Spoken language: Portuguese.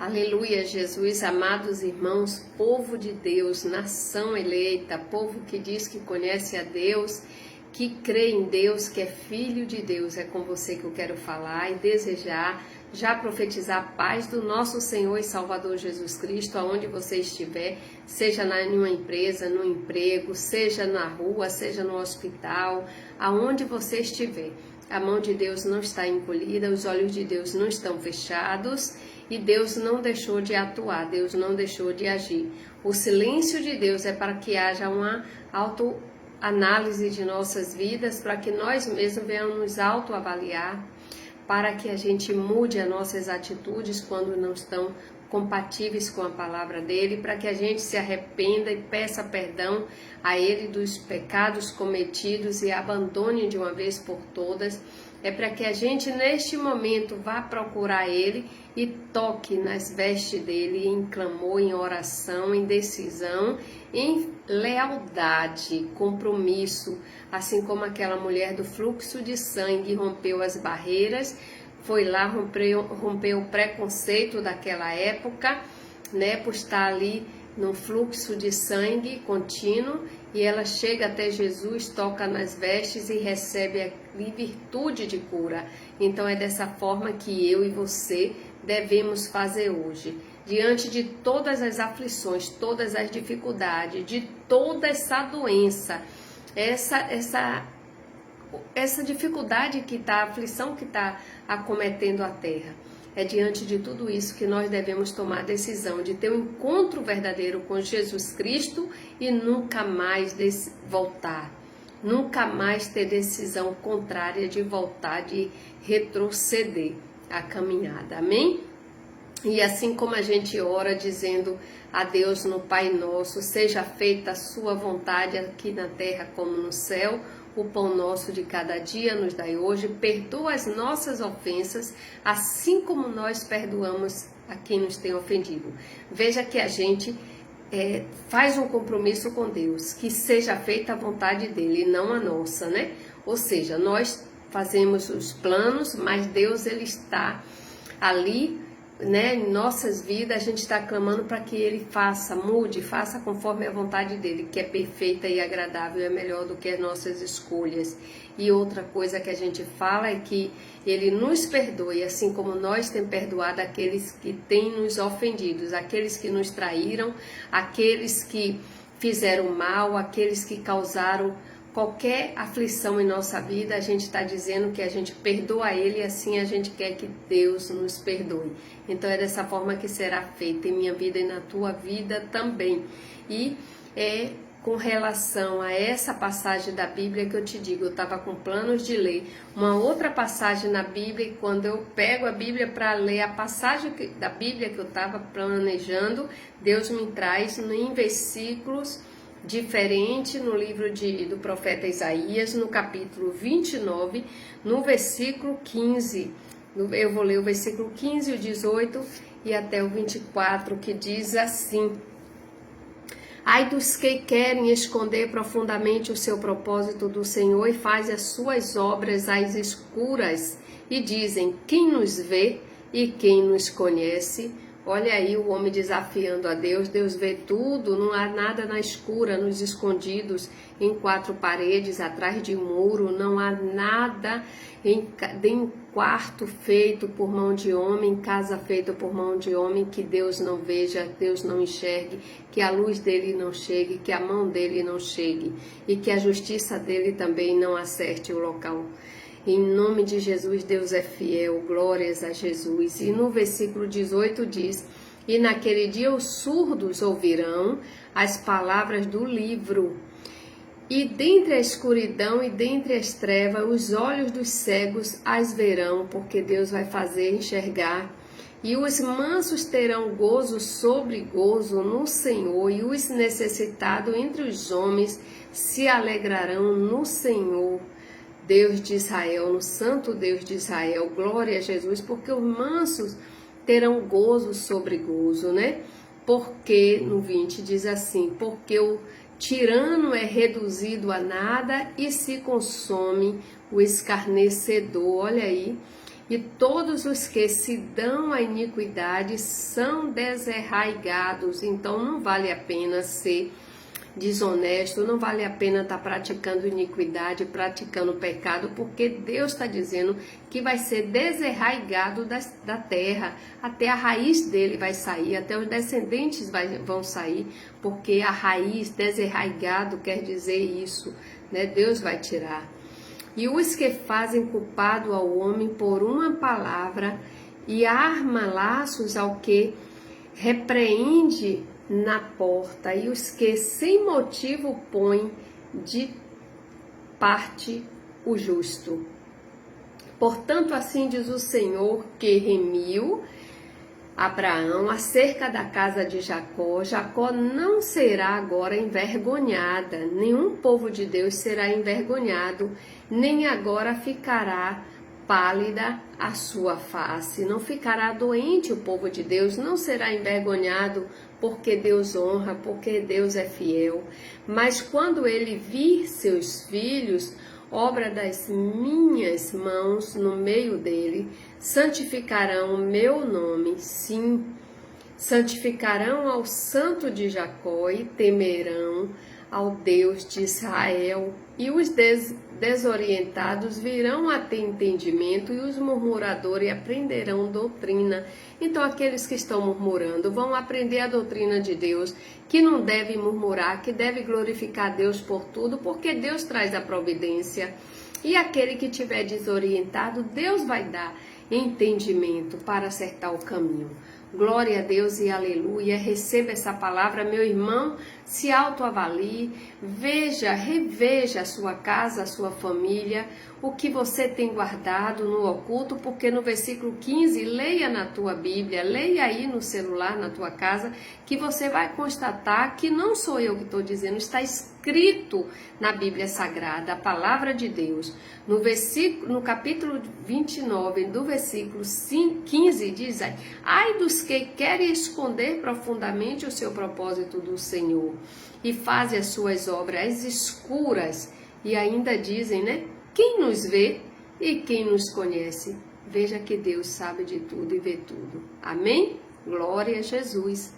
Aleluia, Jesus, amados irmãos, povo de Deus, nação eleita, povo que diz que conhece a Deus, que crê em Deus, que é filho de Deus. É com você que eu quero falar e desejar, já profetizar a paz do nosso Senhor e Salvador Jesus Cristo, aonde você estiver, seja em uma empresa, no emprego, seja na rua, seja no hospital, aonde você estiver. A mão de Deus não está encolhida, os olhos de Deus não estão fechados e Deus não deixou de atuar, Deus não deixou de agir. O silêncio de Deus é para que haja uma autoanálise de nossas vidas, para que nós mesmos venhamos nos autoavaliar, para que a gente mude as nossas atitudes quando não estão compatíveis com a palavra dele, para que a gente se arrependa e peça perdão a ele dos pecados cometidos e abandone de uma vez por todas. É para que a gente neste momento vá procurar ele e toque nas vestes dele em clamor, em oração, em decisão, em lealdade, compromisso, assim como aquela mulher do fluxo de sangue rompeu as barreiras, foi lá, rompeu o preconceito daquela época, né, por estar ali no fluxo de sangue contínuo, e ela chega até Jesus, toca nas vestes e recebe a virtude de cura. Então é dessa forma que eu e você devemos fazer hoje. Diante de todas as aflições, todas as dificuldades, de toda essa doença, essa dificuldade que está, a aflição que está acometendo a terra. É diante de tudo isso que nós devemos tomar a decisão de ter um encontro verdadeiro com Jesus Cristo e nunca mais voltar. Nunca mais ter decisão contrária de voltar, de retroceder a caminhada. Amém? E assim como a gente ora dizendo a Deus no Pai Nosso, seja feita a sua vontade aqui na terra como no céu, o pão nosso de cada dia nos dai hoje, perdoa as nossas ofensas, assim como nós perdoamos a quem nos tem ofendido. Veja que a gente faz um compromisso com Deus, que seja feita a vontade dele e não a nossa, né? Ou seja, nós fazemos os planos, mas Deus ele está ali, né, em nossas vidas. A gente está clamando para que ele mude, faça conforme a vontade dele, que é perfeita e agradável, é melhor do que as nossas escolhas. E outra coisa que a gente fala é que ele nos perdoe, assim como nós temos perdoado aqueles que têm nos ofendido, aqueles que nos traíram, aqueles que fizeram mal, aqueles que causaram qualquer aflição em nossa vida. A gente está dizendo que a gente perdoa ele e assim a gente quer que Deus nos perdoe. Então é dessa forma que será feita em minha vida e na tua vida também. E é com relação a essa passagem da Bíblia que eu te digo, eu estava com planos de ler uma outra passagem na Bíblia, e quando eu pego a Bíblia para ler a passagem da Bíblia que eu estava planejando, Deus me traz em versículos diferente no livro do profeta Isaías, no capítulo 29, no versículo 15. Eu vou ler o versículo 15, o 18 e até o 24, que diz assim: ai dos que querem esconder profundamente o seu propósito do Senhor e fazem as suas obras às escuras e dizem, quem nos vê e quem nos conhece? Olha aí o homem desafiando a Deus. Deus vê tudo, não há nada na escura, nos escondidos, em quatro paredes, atrás de um muro, não há nada em quarto feito por mão de homem, casa feita por mão de homem, que Deus não veja, Deus não enxergue, que a luz dele não chegue, que a mão dele não chegue e que a justiça dele também não acerte o local. Em nome de Jesus, Deus é fiel, glórias a Jesus. E no versículo 18 diz, e naquele dia os surdos ouvirão as palavras do livro, e dentre a escuridão e dentre as trevas, os olhos dos cegos as verão, porque Deus vai fazer enxergar. E os mansos terão gozo sobre gozo no Senhor, e os necessitados entre os homens se alegrarão no Senhor, Deus de Israel, no Santo Deus de Israel. Glória a Jesus, porque os mansos terão gozo sobre gozo, né? Porque, no 20 diz assim, porque o tirano é reduzido a nada e se consome o escarnecedor. Olha aí. e todos os que se dão à iniquidade são desarraigados. Então não vale a pena ser desonesto, não vale a pena estar praticando iniquidade, praticando pecado, porque Deus está dizendo que vai ser desarraigado da terra, até a raiz dele vai sair, até os descendentes vão sair, porque a raiz, desarraigado, quer dizer isso, né? Deus vai tirar. E os que fazem culpado ao homem por uma palavra e arma laços ao que repreende na porta, e os que sem motivo põem de parte o justo. Portanto, assim diz o Senhor que remiu Abraão acerca da casa de Jacó: Jacó não será agora envergonhada, nenhum povo de Deus será envergonhado, nem agora ficará pálida a sua face. Não ficará doente o povo de Deus, não será envergonhado, porque Deus honra, porque Deus é fiel. Mas quando ele vir seus filhos, obra das minhas mãos no meio dele, santificarão o meu nome, sim, santificarão ao santo de Jacó e temerão ao Deus de Israel. E os desorientados virão a ter entendimento, e os murmuradores aprenderão doutrina. Então aqueles que estão murmurando vão aprender a doutrina de Deus, que não deve murmurar, que deve glorificar Deus por tudo, porque Deus traz a providência. E aquele que estiver desorientado, Deus vai dar entendimento para acertar o caminho. Glória a Deus e aleluia. Receba essa palavra, meu irmão. Se autoavalie, reveja a sua casa, a sua família, o que você tem guardado no oculto, porque no versículo 15, leia na tua Bíblia, leia aí no celular, na tua casa, que você vai constatar que não sou eu que estou dizendo, está escrito na Bíblia Sagrada, a palavra de Deus. No capítulo 29, do versículo 15, diz: ai dos que querem esconder profundamente o seu propósito do Senhor e fazem as suas obras escuras, e ainda dizem, né? Quem nos vê e quem nos conhece? Veja que Deus sabe de tudo e vê tudo. Amém? Glória a Jesus.